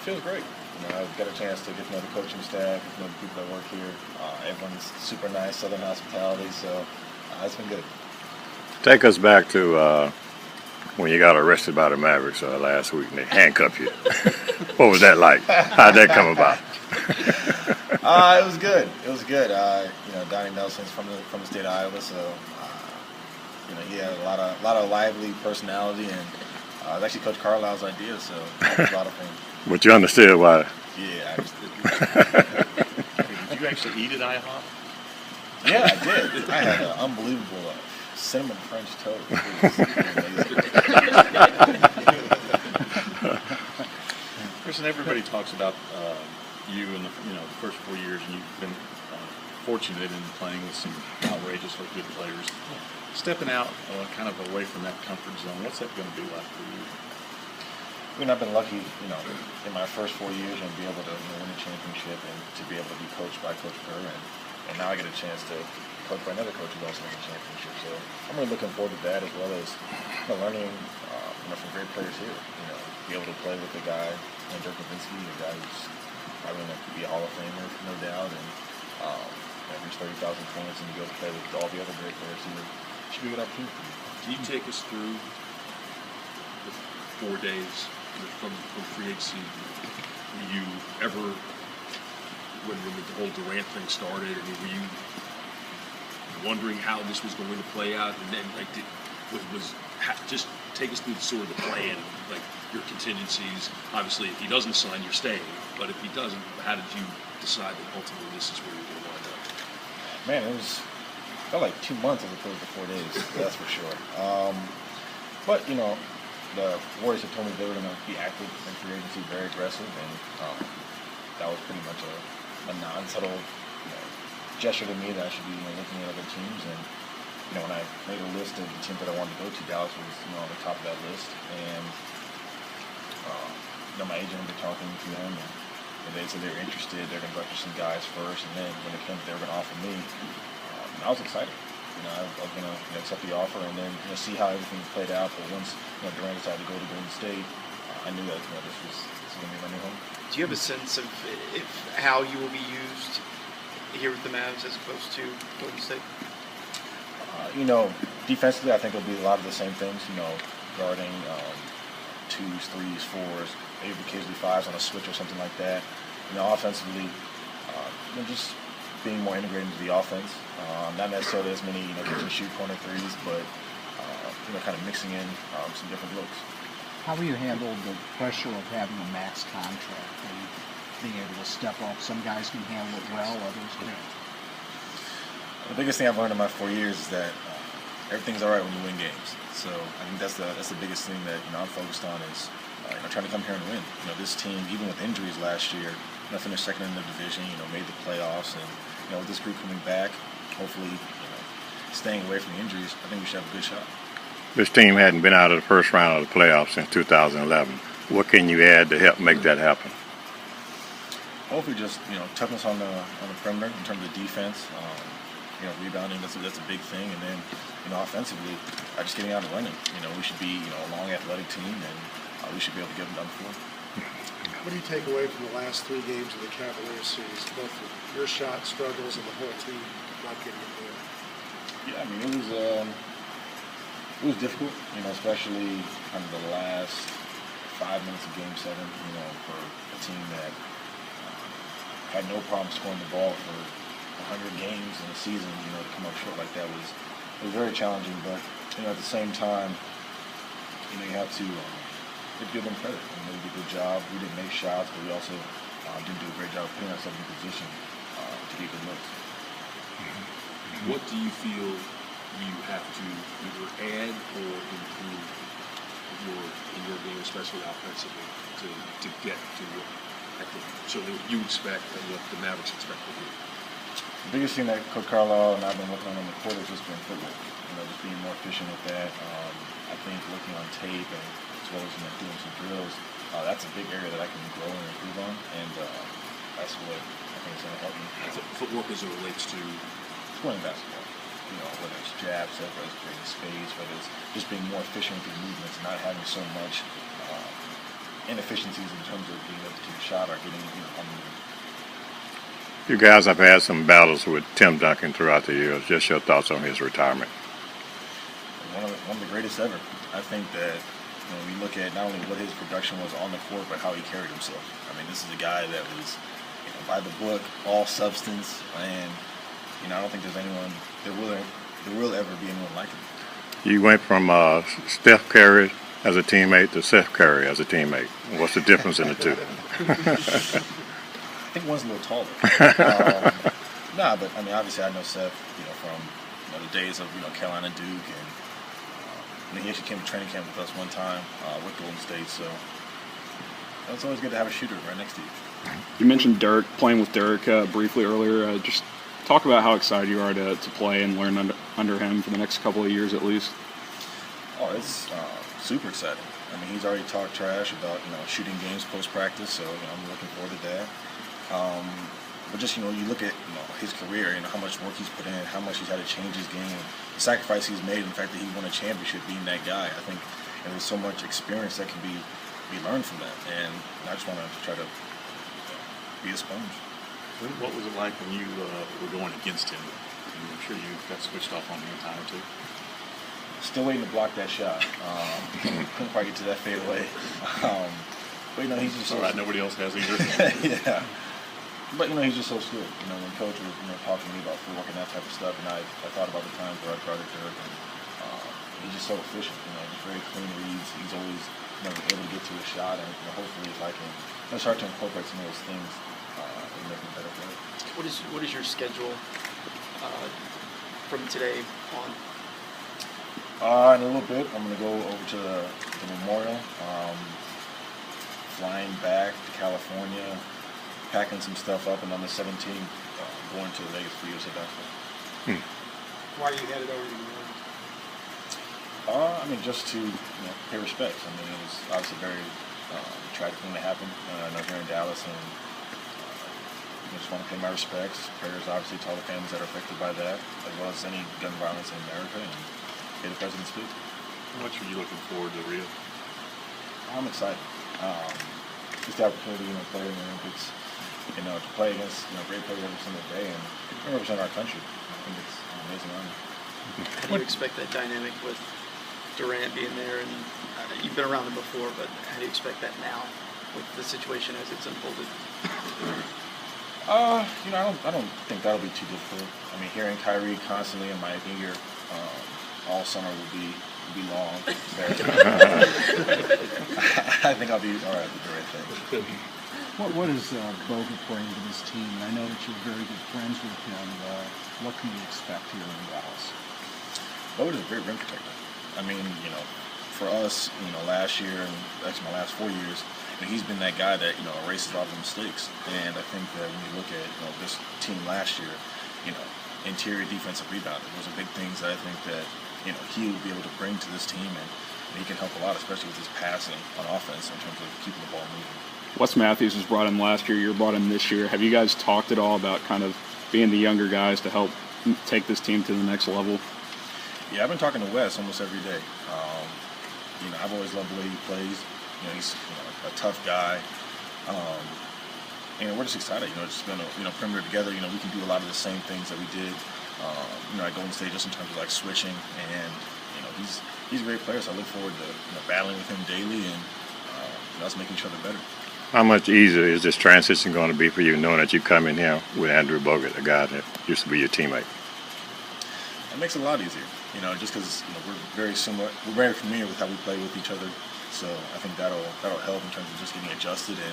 Feels great. I've got a chance to get to know the coaching staff, get to know the people that work here. Everyone's super nice, Southern hospitality, so it's been good. Take us back to when you got arrested by the Mavericks last week and they handcuffed you. What was that like? How'd that come about? It was good. It was good. Donnie Nelson's from the state of Iowa, so he had a lot of lively personality, and it was actually Coach Carlisle's idea, so it was a lot of fun. But you understood why? Yeah, I understood. Did you actually eat at IHOP? Yeah, I did. I had an unbelievable cinnamon French toast. Chris, and everybody talks about you in the first 4 years, and you've been fortunate in playing with some outrageously good players. Stepping out kind of away from that comfort zone, what's that going to be like for you? I've been lucky, in my first 4 years, and be able to win a championship and to be able to be coached by Coach Kerr, and now I get a chance to coach by another coach who's also winning a championship. So I'm really looking forward to that, as well as learning, from great players here. Be able to play with a guy, Dirk Nowitzki, a guy who's probably going to be a Hall of Famer, no doubt, and reach 30,000 points, and you go to play with all the other great players here. It should be a good opportunity. Can you take us through the 4 days from free agency? Were you ever, when the whole Durant thing started, were you wondering how this was going to play out? And then, just take us through sort of the plan, like your contingencies. Obviously, if he doesn't sign, you're staying. But if he doesn't, how did you decide that ultimately this is where you're going to wind up? Man, it felt like 2 months as opposed to 4 days. That's for sure. But the Warriors had told me they were going to be active in free agency, very aggressive, and that was pretty much a non-subtle gesture to me that I should be looking at other teams. And when I made a list of the teams that I wanted to go to, Dallas was on the top of that list. And my agent had been talking to them, and they said they were interested. They're going to go after some guys first, and then when it came, they were going to offer me. I was excited. I was going to accept the offer and then see how everything played out. But once Durant decided to go to Golden State, I knew that this was going to be my new home. Do you have a sense of how you will be used here with the Mavs as opposed to Golden State? Defensively, I think it'll be a lot of the same things. Guarding 2s, 3s, 4s, maybe occasionally 5s on a switch or something like that. Offensively, just being more integrated into the offense. Not necessarily as many, catch and shoot corner 3s, but kind of mixing in some different looks. How will you handle the pressure of having a max contract and being able to step up? Some guys can handle it well, others can't. The biggest thing I've learned in my 4 years is that everything's all right when you win games. So I think that's the biggest thing that I'm focused on is trying to come here and win. This team, even with injuries last year, finished second in the division. Made the playoffs, and with this group coming back, hopefully staying away from the injuries, I think we should have a good shot. This team hadn't been out of the first round of the playoffs since 2011. What can you add to help make that happen? Hopefully, just toughness on the perimeter in terms of defense. Rebounding, that's a big thing, and then offensively, just getting out and running. We should be a long athletic team, and we should be able to get them done before. What do you take away from the last 3 games of the Cavaliers series, both your shot struggles and the whole team not getting it there? Yeah, it was difficult, especially kind of the last 5 minutes of Game 7, for a team that had no problem scoring the ball for 100 games in a season, to come up short like that was very challenging. But, at the same time, you have to give them credit. They did a good job. We didn't make shots, but we also didn't do a great job of putting ourselves in position to get good looks. What do you feel you have to either add or improve in your game, especially offensively, to get to what I think certainly what you expect and what the Mavericks expect of you? The biggest thing that Coach Carlisle and I've been working on the court is just being footwork. Just being more efficient with that. I think looking on tape and as well as doing some drills, that's a big area that I can grow and improve on, and that's what I think is going to help me. So footwork as it relates to playing basketball. Whether it's jab set, whether it's creating space, whether it's just being more efficient with your movements, not having so much inefficiencies in terms of being able to take a shot or getting on the move. You guys have had some battles with Tim Duncan throughout the years. Just your thoughts on his retirement. One of the greatest ever. I think that when we look at not only what his production was on the court, but how he carried himself. I mean, this is a guy that was by the book, all substance, and I don't think there's anyone there will ever be anyone like him. You went from Steph Curry as a teammate to Seth Curry as a teammate. What's the difference in the two? I think one's a little taller. But I mean, obviously, I know Seth, from the days of Carolina, Duke, and he actually came to training camp with us one time with Golden State. So it's always good to have a shooter right next to you. You mentioned Dirk, playing with Dirk briefly earlier. Just talk about how excited you are to play and learn under him for the next couple of years at least. Oh, it's super exciting. I mean, he's already talked trash about shooting games post practice, so I'm looking forward to that. But just you look at his career, how much work he's put in, how much he's had to change his game, the sacrifice he's made, and the fact that he won a championship being that guy. I think there's so much experience that can be learned from that, and I just want to try to be a sponge. What was it like when you were going against him? I'm sure you got switched off on him a time or two. Still waiting to block that shot. Couldn't quite get to that fadeaway. But he's just all right. Nobody else has either. Yeah. But he's just so skilled. When Coach was talking to me about footwork and that type of stuff, and I thought about the times where I guarded Dirk, and he's just so efficient. Just very clean reads. He's always able to get to a shot, and hopefully if I can start to incorporate some of those things, it'll make me better player. What is your schedule from today on? In a little bit, I'm going to go over to the Memorial, flying back to California, packing some stuff up, and on the 17th, going to Vegas for USA basketball. Why are you headed over to New Orleans? I mean, just to pay respects. I mean, it was obviously a very tragic thing that happened. I know here in Dallas, and I just want to pay my respects. Prayers, obviously, to all the families that are affected by that, as well as any gun violence in America, and hear the president speak. How much are you looking forward to Rio? I'm excited. Just the opportunity to play in the Olympics, to play against great players every single day and represent our country. I think it's an amazing honor. How do you expect that dynamic with Durant being there? And you've been around him before, but how do you expect that now with the situation as it's unfolded? I don't think that'll be too difficult. I mean, hearing Kyrie constantly in my ear all summer will be long. I think I'll be all right with the right thing. What is Bogut bring to this team? And I know that you're very good friends with him. What can we expect here in Dallas? Bogut is a great rim protector. I mean, for us, last year and actually my last 4 years, he's been that guy that erases all the mistakes. And I think that when you look at this team last year, interior defensive rebounding, those are big things that I think that he will be able to bring to this team, and he can help a lot, especially with his passing on offense in terms of keeping the ball moving. Wes Matthews was brought in last year. You're brought in this year. Have you guys talked at all about kind of being the younger guys to help take this team to the next level? Yeah, I've been talking to Wes almost every day. I've always loved the way he plays. He's a tough guy. And we're just excited. It's been a perimeter together. We can do a lot of the same things that we did, at Golden State, just in terms of like switching. And he's a great player. So I look forward to battling with him daily and us making each other better. How much easier is this transition going to be for you, knowing that you come in here with Andrew Bogut, a guy that used to be your teammate? It makes it a lot easier, just because we're very similar. We're very familiar with how we play with each other, so I think that'll help in terms of just getting adjusted. And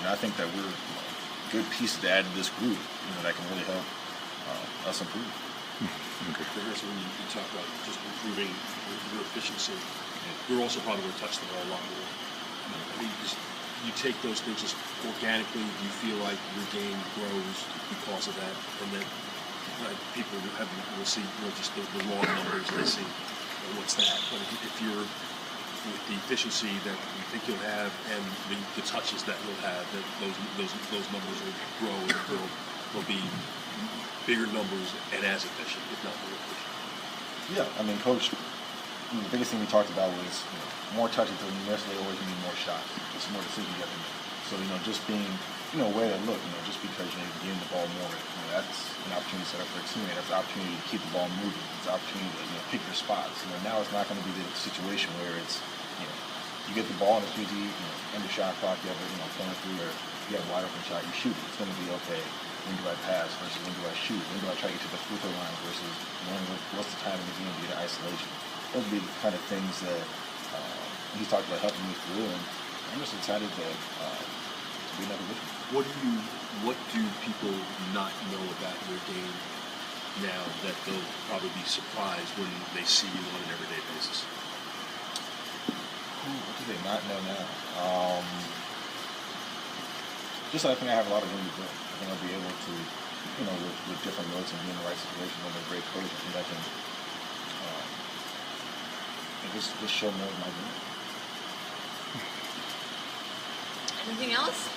I think that we're a good piece to add to this group, that can really help us improve. Okay. When you talk about just improving your efficiency, you're also probably going to touch the ball a lot more. You take those things just organically. Do you feel like your game grows because of that, and that people will see just the raw numbers and they see what's that? But if you're with the efficiency that you think you'll have and the touches that you'll have, that those numbers will grow and will be bigger numbers and as efficient, if not more efficient. Yeah, I mean, Coach the biggest thing we talked about was more touches doesn't necessarily always mean more shots. It's more decisions you have to make. So just being aware that look, just because you're getting the ball more, that's an opportunity to set up for a teammate. That's an opportunity to keep the ball moving. It's an opportunity to pick your spots. Now it's not going to be the situation where it's you get the ball and it's easy, end the shot clock, you have a corner three, or you have a wide open shot, you shoot it. It's going to be okay. When do I pass versus when do I shoot? When do I try to get to the free throw line versus what's the time in the game to get isolation? Those would be the kind of things that he's talked about helping me through, and I'm just excited to be another with him. What do people not know about your game now that they'll probably be surprised when they see you on an everyday basis? What do they not know now? Just I think I have a lot of room to grow. I think I'll be able to, with different looks and be in the right situation under a great coach. I think I can just show more of my game. Anything else?